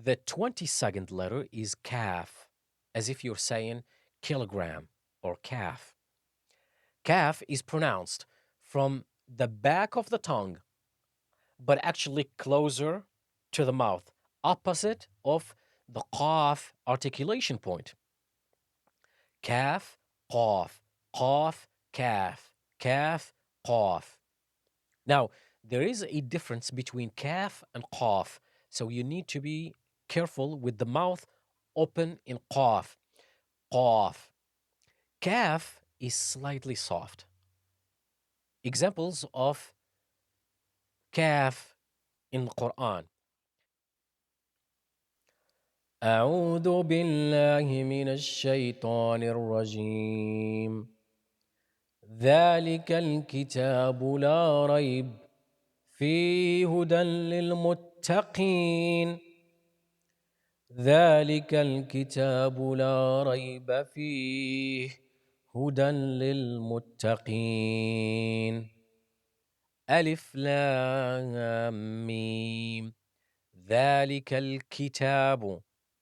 The 22nd letter is Kaaf, as if you're saying kilogram or calf. Calf is pronounced from the back of the tongue, but actually closer to the mouth, opposite of the Qauf articulation point. Calf, Qauf, Qauf, calf, calf, Qauf. Now, there is a difference between calf and Qauf, so you need to be careful with the mouth open in Qauf. Qauf. Calf is slightly soft. Examples of calf in the Quran. أعوذ بالله من الشيطان الرجيم. ذلك الكتاب لا ريب فيه هدى للمتقين. ذلك الكتاب لا ريب فيه هدى للمتقين. ألف لام ميم. ذلك الكتاب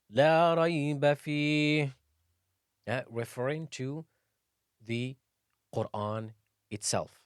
لا ريب فيه. Referring to the Quran itself.